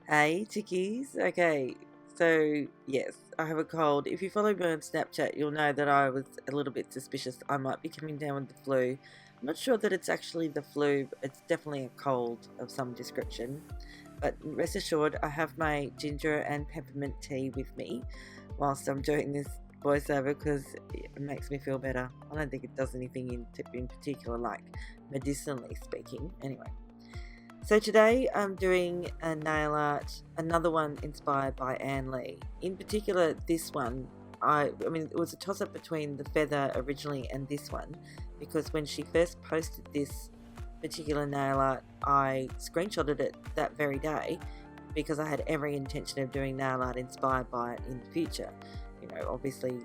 Hey, chickies. Okay, so yes, I have a cold. If you follow me on Snapchat, you'll know that I was a little bit suspicious I might be coming down with the flu. I'm not sure that it's actually the flu, but it's definitely a cold of some description. But rest assured, I have my ginger and peppermint tea with me whilst I'm doing this voiceover because it makes me feel better. I don't think it does anything in particular, like medicinally speaking. Anyway. So today I'm doing a nail art, another one inspired by Anne Lee. In particular, this one, I mean, it was a toss-up between the feather originally and this one, because when she first posted this particular nail art, I screenshotted it that very day because I had every intention of doing nail art inspired by it in the future. You know, obviously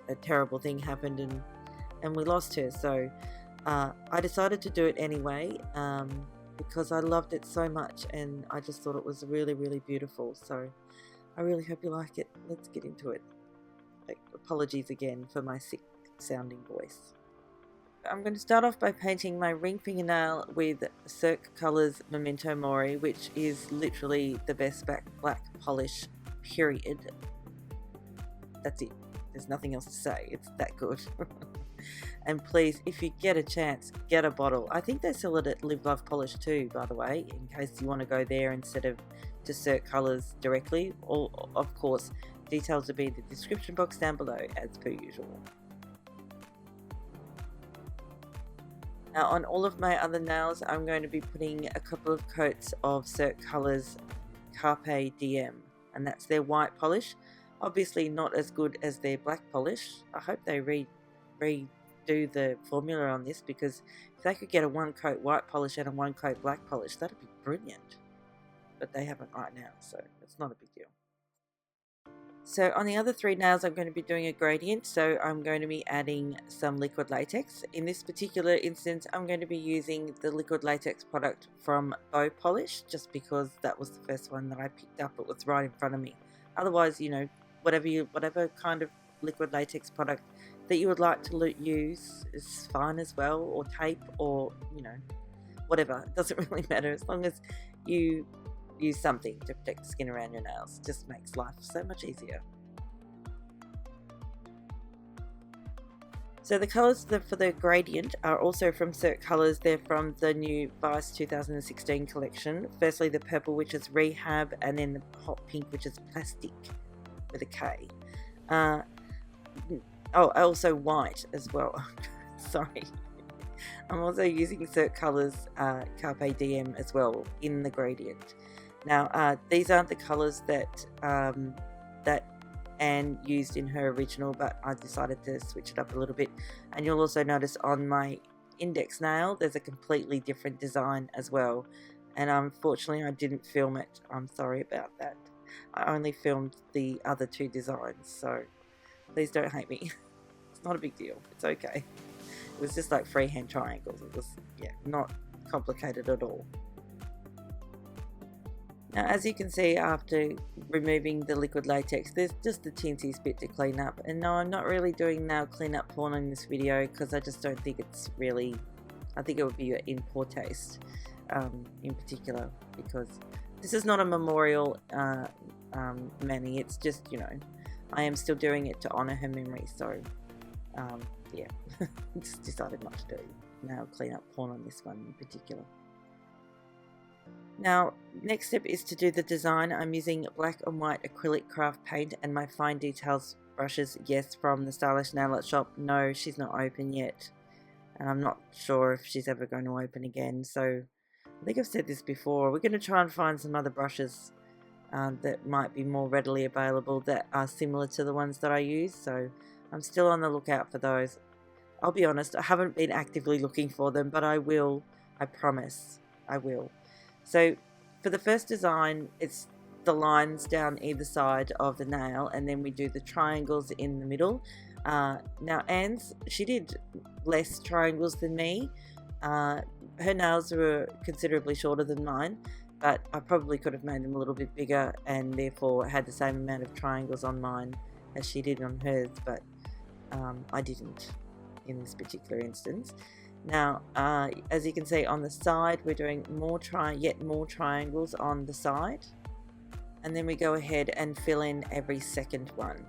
a terrible thing happened and we lost her, so I decided to do it anyway. Because I loved it so much and I just thought it was really, really beautiful. So I really hope you like it. Let's get into it. Apologies again for my sick sounding voice. I'm going to start off by painting my ring fingernail with Cirque Colors Memento Mori, which is literally the best black polish, period. That's it. There's nothing else to say. It's that good. And please, if you get a chance, get a bottle. I think they sell it at Live.Love.Polish too, by the way, in case you want to go there instead of to Cirque Colors directly. Or, of course, details will be in the description box down below, as per usual. Now, on all of my other nails, I'm going to be putting a couple of coats of Cirque Colors Carpe Diem, and that's their white polish. Obviously not as good as their black polish. I hope they redo the formula on this, because if they could get a one coat white polish and a one coat black polish, that'd be brilliant. But they haven't right now, so it's not a big deal. So on the other three nails, I'm going to be doing a gradient, so I'm going to be adding some liquid latex. In this particular instance, I'm going to be using the liquid latex product from Polish, just because that was the first one that I picked up. It was right in front of me. Otherwise, you know, whatever kind of liquid latex product that you would like to use is fine as well, or tape, or, you know, whatever. It doesn't really matter as long as you use something to protect the skin around your nails. It just makes life so much easier. So the colours for the gradient are also from Cirque Colors. They're from the new Vite 2016 collection. Firstly, the purple, which is Rehab, and then the hot pink, which is Plastik with a K. Oh, also white as well. Sorry. I'm also using Cirque Colors Carpe Diem as well in the gradient. Now, these aren't the colours that Anne used in her original, but I decided to switch it up a little bit. And you'll also notice on my index nail, there's a completely different design as well. And unfortunately, I didn't film it. I'm sorry about that. I only filmed the other two designs, so please don't hate me. It's not a big deal. It's okay. It was just like freehand triangles. It was, yeah, not complicated at all. Now, as you can see, after removing the liquid latex, there's just the teensiest bit to clean up. And no, I'm not really doing nail cleanup porn in this video, because I just don't think it's really, I think it would be in poor taste in particular, because this is not a memorial mani. It's just, you know, I am still doing it to honour her memory. So yeah, just decided not to do nail cleanup porn on this one in particular. Now, next step is to do the design. I'm using black and white acrylic craft paint and my fine details brushes, yes, from the Stylish Nail Art shop. No, she's not open yet, and I'm not sure if she's ever going to open again. So I think I've said this before, we're going to try and find some other brushes that might be more readily available that are similar to the ones that I use. So I'm still on the lookout for those. I'll be honest, I haven't been actively looking for them, but I will. I promise I will. So for the first design, it's the lines down either side of the nail, and then we do the triangles in the middle. Now Anne's, she did less triangles than me. Her nails were considerably shorter than mine, but I probably could have made them a little bit bigger and therefore had the same amount of triangles on mine as she did on hers, but I didn't in this particular instance. Now, as you can see on the side, we're doing yet more triangles on the side, and then we go ahead and fill in every second one.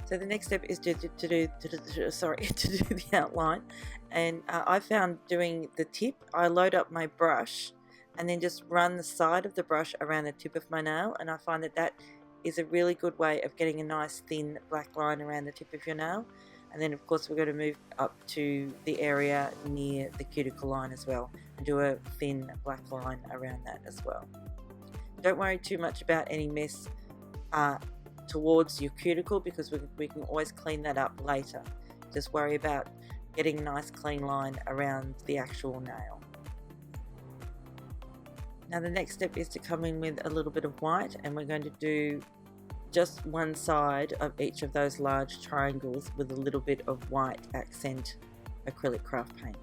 So the next step is to do the outline, and I found doing the tip, I load up my brush and then just run the side of the brush around the tip of my nail, and I find that that is a really good way of getting a nice thin black line around the tip of your nail. And then of course we're going to move up to the area near the cuticle line as well and do a thin black line around that as well. Don't worry too much about any mess towards your cuticle, because we can always clean that up later. Just worry about getting a nice clean line around the actual nail. Now the next step is to come in with a little bit of white, and we're going to do just one side of each of those large triangles with a little bit of white accent acrylic craft paint.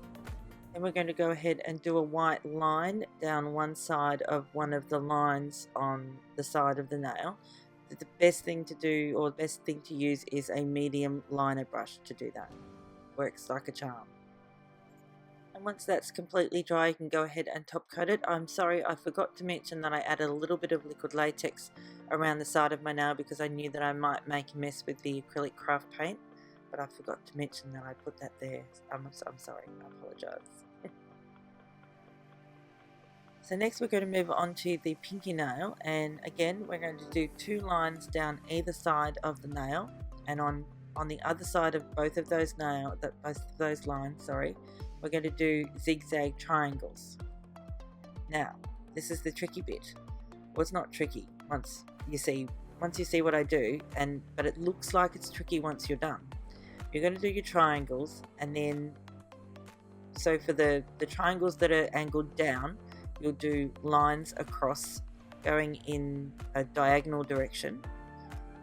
And we're going to go ahead and do a white line down one side of one of the lines on the side of the nail. The best thing to do, or the best thing to use, is a medium liner brush to do that. Works like a charm. And once that's completely dry, you can go ahead and top coat it. I'm sorry, I forgot to mention that I added a little bit of liquid latex around the side of my nail because I knew that I might make a mess with the acrylic craft paint, but I forgot to mention that I put that there. I'm sorry, I apologize. So next we're going to move on to the pinky nail, and again we're going to do 2 lines down either side of the nail, and on the other side of both of those lines, we're going to do zigzag triangles. Now this is the tricky bit. Well, it's not tricky once you see what I do, but it looks like it's tricky once you're done. You're going to do your triangles, and then so for the triangles that are angled down, you'll do lines across going in a diagonal direction,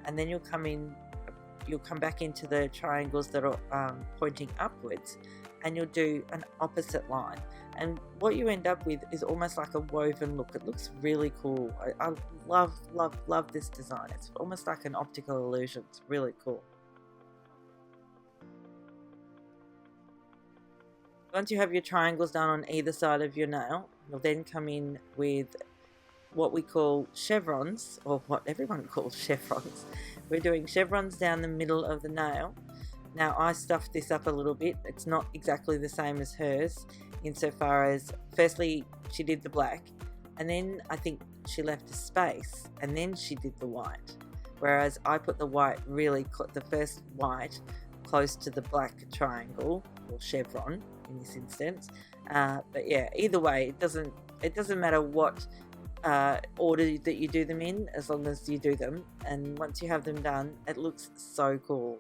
and then you'll come back into the triangles that are pointing upwards, and you'll do an opposite line, and what you end up with is almost like a woven look. It looks really cool. I love this design. It's almost like an optical illusion. It's really cool. Once you have your triangles done on either side of your nail, you'll then come in with what we call chevrons, or what everyone calls chevrons. We're doing chevrons down the middle of the nail. Now I stuffed this up a little bit. It's not exactly the same as hers, insofar as firstly she did the black, and then I think she left a space, and then she did the white, whereas I put the white the first white close to the black triangle or chevron in this instance. But yeah, either way, it doesn't matter what order that you do them in, as long as you do them. And once you have them done, it looks so cool.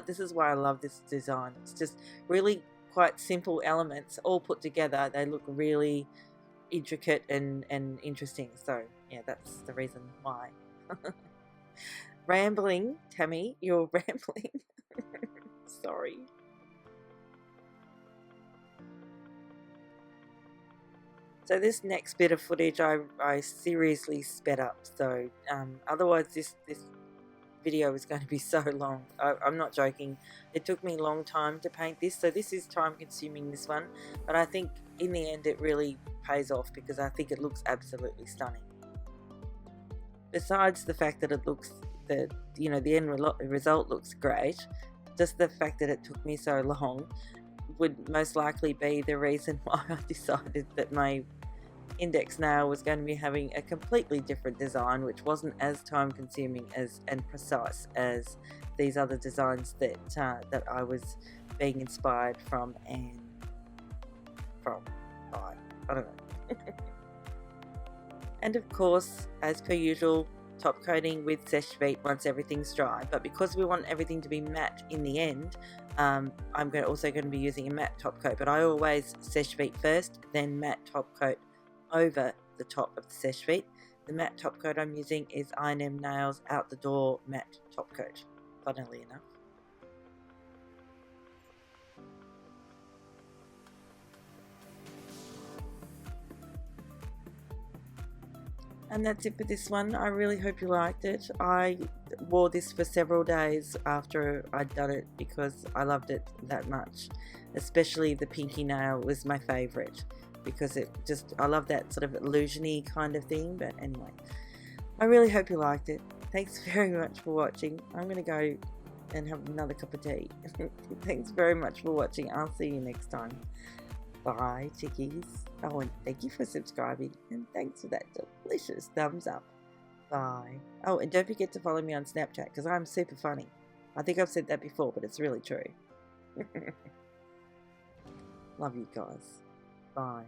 This is why I love this design. It's just really quite simple elements all put together. They look really intricate and interesting. So yeah, that's the reason why. Rambling, Tammy, you're rambling. Sorry. So this next bit of footage I seriously sped up, so otherwise this video is going to be so long. I'm not joking. It took me a long time to paint this, so this is time consuming, this one, but I think in the end it really pays off because I think it looks absolutely stunning. Besides the fact that it looks, the end result looks great, just the fact that it took me so long would most likely be the reason why I decided that my index nail was going to be having a completely different design, which wasn't as time consuming and precise as these other designs that I was being inspired from and by. I don't know. And of course, as per usual, top coating with Seche Vite once everything's dry, but because we want everything to be matte in the end, I'm also going to be using a matte top coat, but I always Seche Vite first, then matte top coat over the top of the Seche Vite. The matte top coat I'm using is I&M Nails Out the Door matte top coat, funnily enough. And that's it for this one. I really hope you liked it. I wore this for several days after I'd done it because I loved it that much. Especially the Pinkie nail was my favourite because I love that sort of illusion-y kind of thing. But anyway, I really hope you liked it. Thanks very much for watching. I'm going to go and have another cup of tea. Thanks very much for watching. I'll see you next time. Bye, chickies. Oh, and thank you for subscribing, and thanks for that delicious thumbs up. Bye. Oh, and don't forget to follow me on Snapchat, because I'm super funny. I think I've said that before, but it's really true. Love you guys. Bye.